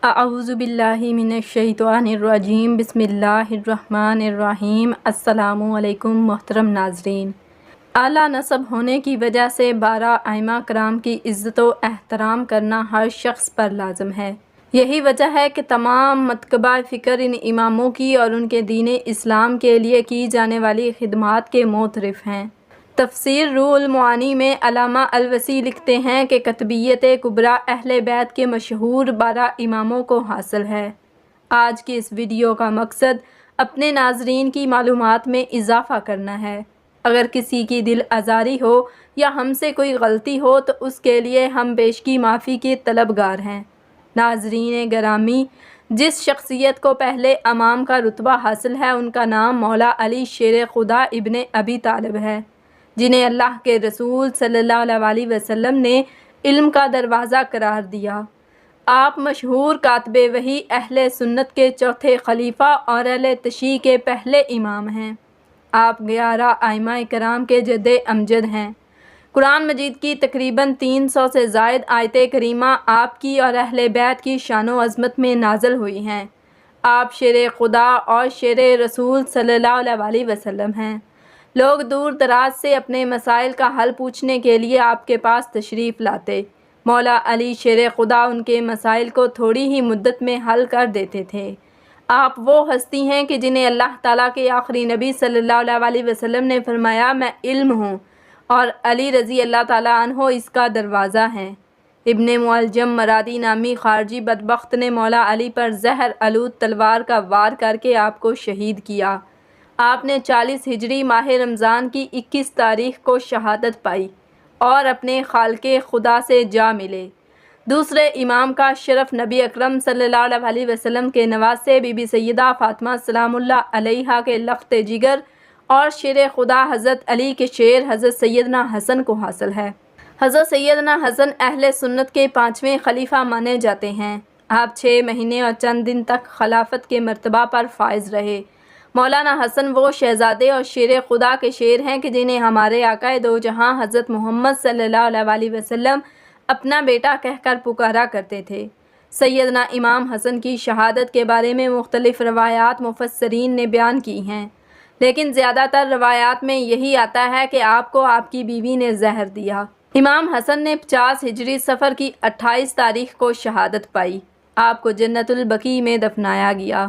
اعوذ باللہ من الشیطان الرجیم بسم اللہ الرحمن الرحیم۔ السلام علیکم محترم ناظرین۔ اعلیٰ نسب ہونے کی وجہ سے 12 ائمہ کرام کی عزت و احترام کرنا ہر شخص پر لازم ہے۔ یہی وجہ ہے کہ تمام مکتبہ فکر ان اماموں کی اور ان کے دین اسلام کے لیے کی جانے والی خدمات کے معترف ہیں۔ تفسیر روح المعانی میں علامہ الوسی لکھتے ہیں کہ قطبیت کبریٰ اہل بیت کے مشہور 12 اماموں کو حاصل ہے۔ آج کی اس ویڈیو کا مقصد اپنے ناظرین کی معلومات میں اضافہ کرنا ہے۔ اگر کسی کی دل آزاری ہو یا ہم سے کوئی غلطی ہو تو اس کے لیے ہم بیشکی معافی کے طلبگار ہیں۔ ناظرین گرامی، جس شخصیت کو پہلے امام کا رتبہ حاصل ہے ان کا نام مولا علی شیر خدا ابن ابی طالب ہے، جنہیں اللہ کے رسول صلی اللہ علیہ وسلم نے علم کا دروازہ قرار دیا۔ آپ مشہور کاتب وحی، اہل سنت کے چوتھے خلیفہ اور اہل تشیع کے پہلے امام ہیں۔ آپ 11 ائمہ کرام کے جد امجد ہیں۔ قرآن مجید کی تقریباً 300 سے زائد آیت کریمہ آپ کی اور اہل بیت کی شان و عظمت میں نازل ہوئی ہیں۔ آپ شیر خدا اور شیر رسول صلی اللہ علیہ وسلم ہیں۔ لوگ دور دراز سے اپنے مسائل کا حل پوچھنے کے لیے آپ کے پاس تشریف لاتے۔ مولا علی شیر خدا ان کے مسائل کو تھوڑی ہی مدت میں حل کر دیتے تھے۔ آپ وہ ہستی ہیں کہ جنہیں اللہ تعالیٰ کے آخری نبی صلی اللہ علیہ وسلم نے فرمایا، میں علم ہوں اور علی رضی اللہ تعالیٰ عنہ اس کا دروازہ ہیں۔ ابن ملجم مرادی نامی خارجی بدبخت نے مولا علی پر زہر آلود تلوار کا وار کر کے آپ کو شہید کیا۔ آپ نے 40 ہجری ماہ رمضان کی 21 تاریخ کو شہادت پائی اور اپنے خالق خدا سے جا ملے۔ دوسرے امام کا شرف نبی اکرم صلی اللہ علیہ وسلم کے نواسے بی بی سیدہ فاطمہ سلام اللہ علیہا کے لخت جگر اور شیر خدا حضرت علی کے شیر حضرت سیدنا حسن کو حاصل ہے۔ حضرت سیدنا حسن اہل سنت کے 5ویں خلیفہ مانے جاتے ہیں۔ آپ 6 مہینے اور چند دن تک خلافت کے مرتبہ پر فائز رہے۔ مولانا حسن وہ شہزادے اور شیر خدا کے شیر ہیں کہ جنہیں ہمارے آقا دو جہاں حضرت محمد صلی اللہ علیہ وسلم اپنا بیٹا کہہ کر پکارا کرتے تھے۔ سیدنا امام حسن کی شہادت کے بارے میں مختلف روایات مفسرین نے بیان کی ہیں، لیکن زیادہ تر روایات میں یہی آتا ہے کہ آپ کو آپ کی بیوی نے زہر دیا۔ امام حسن نے 50 ہجری صفر کی 28 تاریخ کو شہادت پائی۔ آپ کو جنت البقیع میں دفنایا گیا۔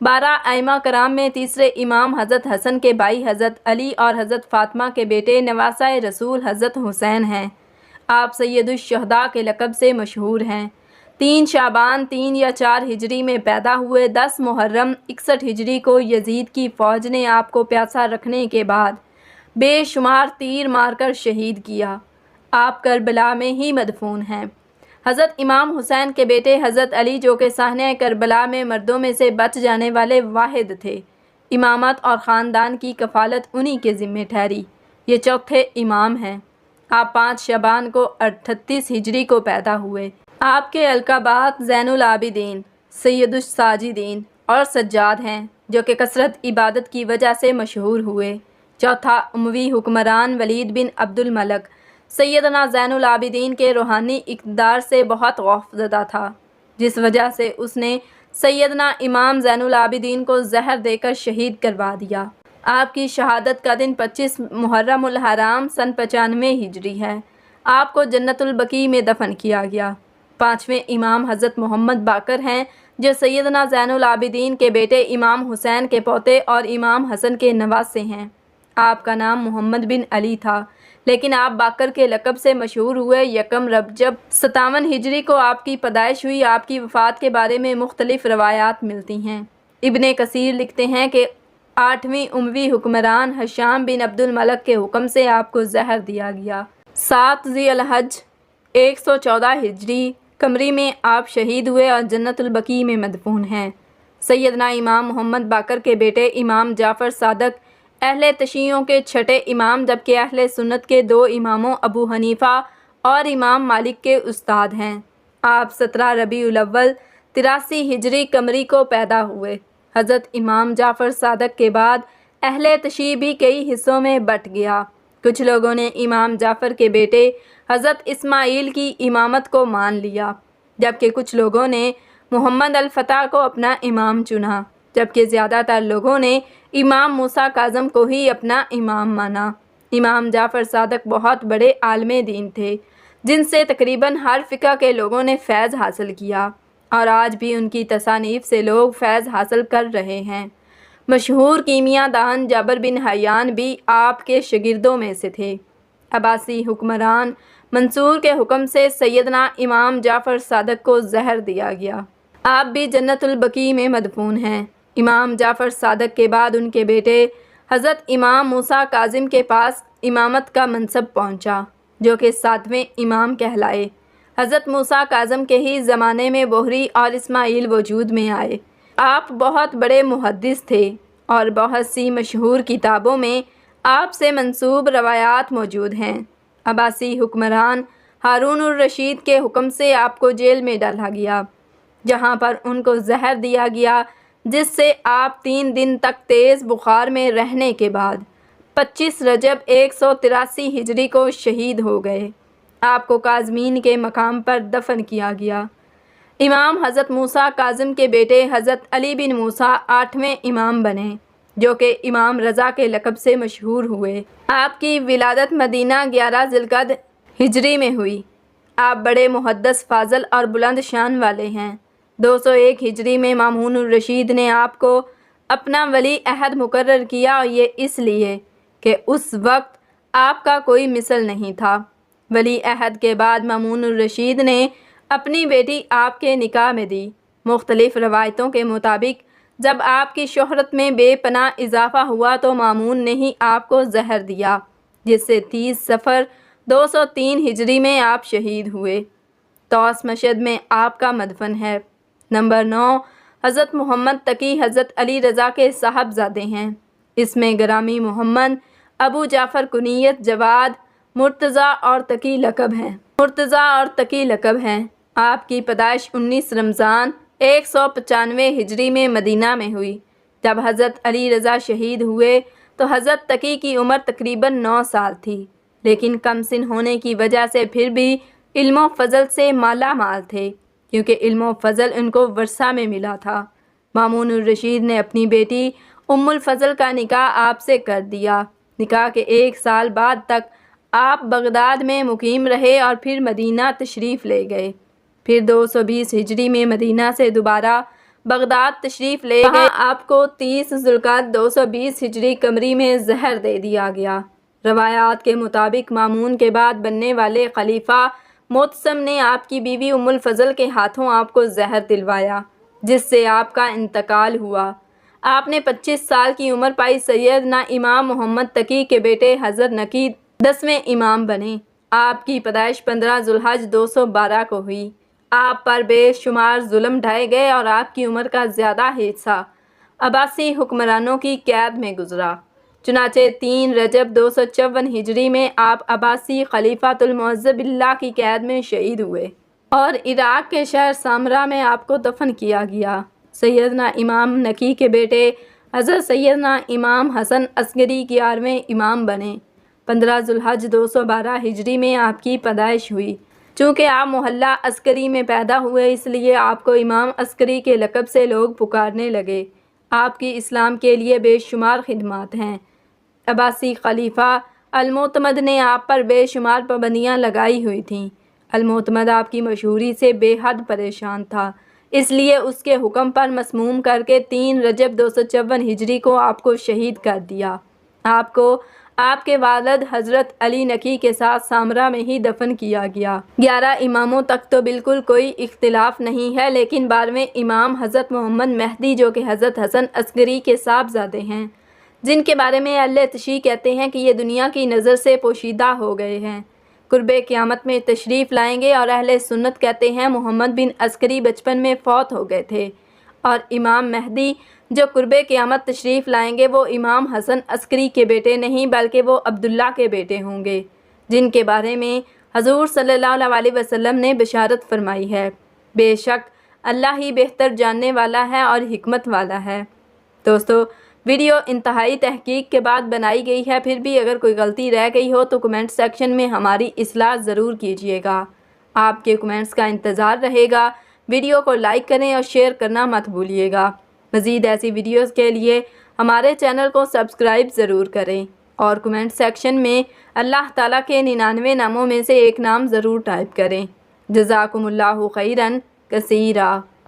12 ائمہ کرام میں تیسرے امام حضرت حسن کے بھائی حضرت علی اور حضرت فاطمہ کے بیٹے نواسہ رسول حضرت حسین ہیں۔ آپ سید الشہداء کے لقب سے مشہور ہیں۔ 3 شعبان 3 یا 4 ہجری میں پیدا ہوئے۔ 10 محرم 61 ہجری کو یزید کی فوج نے آپ کو پیاسا رکھنے کے بعد بے شمار تیر مار کر شہید کیا۔ آپ کربلا میں ہی مدفون ہیں۔ حضرت امام حسین کے بیٹے حضرت علی جو کہ صحنہ کربلا میں مردوں میں سے بچ جانے والے واحد تھے، امامت اور خاندان کی کفالت انہی کے ذمہ ٹھہری۔ یہ چوتھے امام ہیں۔ آپ 5 شعبان کو 38 ہجری کو پیدا ہوئے۔ آپ کے القابات زین العابدین، سید الساجدین اور سجاد ہیں، جو کہ کثرت عبادت کی وجہ سے مشہور ہوئے۔ چوتھا اموی حکمران ولید بن عبد الملک سیدنا زین العابدین کے روحانی اقتدار سے بہت خوفزدہ تھا، جس وجہ سے اس نے سیدنا امام زین العابدین کو زہر دے کر شہید کروا دیا۔ آپ کی شہادت کا دن 25 محرم الحرام سن 95 ہجری ہے۔ آپ کو جنت البقیع میں دفن کیا گیا۔ 5ویں امام حضرت محمد باقر ہیں، جو سیدنا زین العابدین کے بیٹے امام حسین کے پوتے اور امام حسن کے نواسے ہیں۔ آپ کا نام محمد بن علی تھا، لیکن آپ باقر کے لقب سے مشہور ہوئے۔ 1 رجب 57 ہجری کو آپ کی پیدائش ہوئی۔ آپ کی وفات کے بارے میں مختلف روایات ملتی ہیں۔ ابن کثیر لکھتے ہیں کہ 8ویں اموی حکمران ہشام بن عبد الملک کے حکم سے آپ کو زہر دیا گیا۔ 7 ذی الحج 114 ہجری قمری میں آپ شہید ہوئے اور جنت البقیع میں مدفون ہیں۔ سیدنا امام محمد باقر کے بیٹے امام جعفر صادق اہل تشیعوں کے 6 امام، جبکہ اہل سنت کے 2 اماموں ابو حنیفہ اور امام مالک کے استاد ہیں۔ آپ 17 ربیع الاول 83 ہجری قمری کو پیدا ہوئے۔ حضرت امام جعفر صادق کے بعد اہل تشیع بھی کئی حصوں میں بٹ گیا۔ کچھ لوگوں نے امام جعفر کے بیٹے حضرت اسماعیل کی امامت کو مان لیا، جبکہ کچھ لوگوں نے محمد الفتح کو اپنا امام چنا، جبکہ زیادہ تر لوگوں نے امام موسیٰ کاظم کو ہی اپنا امام مانا۔ امام جعفر صادق بہت بڑے عالم دین تھے، جن سے تقریباً ہر فقہ کے لوگوں نے فیض حاصل کیا، اور آج بھی ان کی تصانیف سے لوگ فیض حاصل کر رہے ہیں۔ مشہور کیمیاء دان جابر بن حیان بھی آپ کے شاگردوں میں سے تھے۔ عباسی حکمران منصور کے حکم سے سیدنا امام جعفر صادق کو زہر دیا گیا۔ آپ بھی جنت البقیع میں مدفون ہیں۔ امام جعفر صادق کے بعد ان کے بیٹے حضرت امام موسیٰ کاظم کے پاس امامت کا منصب پہنچا، جو کہ 7ویں امام کہلائے۔ حضرت موسیٰ کاظم کے ہی زمانے میں بحری اور اسماعیل وجود میں آئے۔ آپ بہت بڑے محدث تھے اور بہت سی مشہور کتابوں میں آپ سے منسوب روایات موجود ہیں۔ عباسی حکمران ہارون الرشید کے حکم سے آپ کو جیل میں ڈالا گیا، جہاں پر ان کو زہر دیا گیا، جس سے آپ 3 دن تک تیز بخار میں رہنے کے بعد 25 رجب 183 ہجری کو شہید ہو گئے۔ آپ کو کاظمین کے مقام پر دفن کیا گیا۔ امام حضرت موسیٰ کاظم کے بیٹے حضرت علی بن موسیٰ 8ویں امام بنے، جو کہ امام رضا کے لقب سے مشہور ہوئے۔ آپ کی ولادت مدینہ 11 ذی القعدہ ہجری میں ہوئی۔ آپ بڑے محدث، فاضل اور بلند شان والے ہیں۔ 201 ہجری میں مامون الرشید نے آپ کو اپنا ولی عہد مقرر کیا، اور یہ اس لیے کہ اس وقت آپ کا کوئی مثل نہیں تھا۔ ولی عہد کے بعد مامون الرشید نے اپنی بیٹی آپ کے نکاح میں دی۔ مختلف روایتوں کے مطابق جب آپ کی شہرت میں بے پناہ اضافہ ہوا تو مامون نے ہی آپ کو زہر دیا، جس سے 30 صفر 203 ہجری میں آپ شہید ہوئے۔ طوس مشہد میں آپ کا مدفن ہے۔ نمبر 9، حضرت محمد تقی حضرت علی رضا کے صاحبزادے ہیں۔ اس میں گرامی محمد، ابو جعفر کنیت، جواد، مرتضیٰ اور تقی لقب ہیں۔ آپ کی پیدائش 19 رمضان 195 ہجری میں مدینہ میں ہوئی۔ جب حضرت علی رضا شہید ہوئے تو حضرت تقی کی عمر تقریباً 9 سال تھی، لیکن کم سن ہونے کی وجہ سے پھر بھی علم و فضل سے مالا مال تھے، کیونکہ علم و فضل ان کو ورثہ میں ملا تھا۔ مامون الرشید نے اپنی بیٹی ام الفضل کا نکاح آپ سے کر دیا۔ نکاح کے 1 سال بعد تک آپ بغداد میں مقیم رہے اور پھر مدینہ تشریف لے گئے۔ پھر 220 ہجری میں مدینہ سے دوبارہ بغداد تشریف لے گئے۔ آپ کو 30 ذی القعدہ 220 ہجری قمری میں زہر دے دیا گیا۔ روایات کے مطابق مامون کے بعد بننے والے خلیفہ معتصم نے آپ کی بیوی ام الفضل کے ہاتھوں آپ کو زہر دلوایا، جس سے آپ کا انتقال ہوا۔ آپ نے 25 سال کی عمر پائی۔ سیدنا امام محمد تقی کے بیٹے حضرت نقی 10ویں امام بنے۔ آپ کی پیدائش 15 ذی الحجہ 212 کو ہوئی۔ آپ پر بے شمار ظلم ڈھائے گئے اور آپ کی عمر کا زیادہ حصہ عباسی حکمرانوں کی قید میں گزرا۔ چنانچہ 3 رجب 254 ہجری میں آپ عباسی خلیفۃ المعظم اللہ کی قید میں شہید ہوئے، اور عراق کے شہر سامرا میں آپ کو دفن کیا گیا۔ سیدنا امام نقی کے بیٹے حضرت سیدنا امام حسن عسکری 11ویں امام بنے۔ 15 ذی الحجہ 212 ہجری میں آپ کی پیدائش ہوئی۔ چونکہ آپ محلہ عسکری میں پیدا ہوئے، اس لیے آپ کو امام عسکری کے لقب سے لوگ پکارنے لگے۔ آپ کی اسلام کے لیے بے شمار خدمات ہیں۔ عباسی خلیفہ المعتمد نے آپ پر بے شمار پابندیاں لگائی ہوئی تھیں۔ المعتمد آپ کی مشہوری سے بے حد پریشان تھا، اس لیے اس کے حکم پر مسموم کر کے 3 رجب 254 ہجری کو آپ کو شہید کر دیا۔ آپ کو آپ کے والد حضرت علی نقی کے ساتھ سامرا میں ہی دفن کیا گیا۔ 11 اماموں تک تو بالکل کوئی اختلاف نہیں ہے، لیکن 12ویں امام حضرت محمد مہدی، جو کہ حضرت حسن عسکری کے صاحبزادے ہیں، جن کے بارے میں اہل تشیع کہتے ہیں کہ یہ دنیا کی نظر سے پوشیدہ ہو گئے ہیں، قرب قیامت میں تشریف لائیں گے، اور اہل سنت کہتے ہیں محمد بن عسکری بچپن میں فوت ہو گئے تھے، اور امام مہدی جو قرب قیامت تشریف لائیں گے وہ امام حسن عسکری کے بیٹے نہیں بلکہ وہ عبداللہ کے بیٹے ہوں گے، جن کے بارے میں حضور صلی اللہ علیہ وسلم نے بشارت فرمائی ہے۔ بے شک اللہ ہی بہتر جاننے والا ہے اور حکمت والا ہے۔ دوستو، ویڈیو انتہائی تحقیق کے بعد بنائی گئی ہے، پھر بھی اگر کوئی غلطی رہ گئی ہو تو کمنٹ سیکشن میں ہماری اصلاح ضرور کیجیے گا۔ آپ کے کمنٹس کا انتظار رہے گا۔ ویڈیو کو لائک کریں اور شیئر کرنا مت بھولیے گا۔ مزید ایسی ویڈیوز کے لیے ہمارے چینل کو سبسکرائب ضرور کریں اور کمنٹ سیکشن میں اللہ تعالیٰ کے 99 ناموں میں سے ایک نام ضرور ٹائپ کریں۔ جزاکم اللہ خیراً کثیرا۔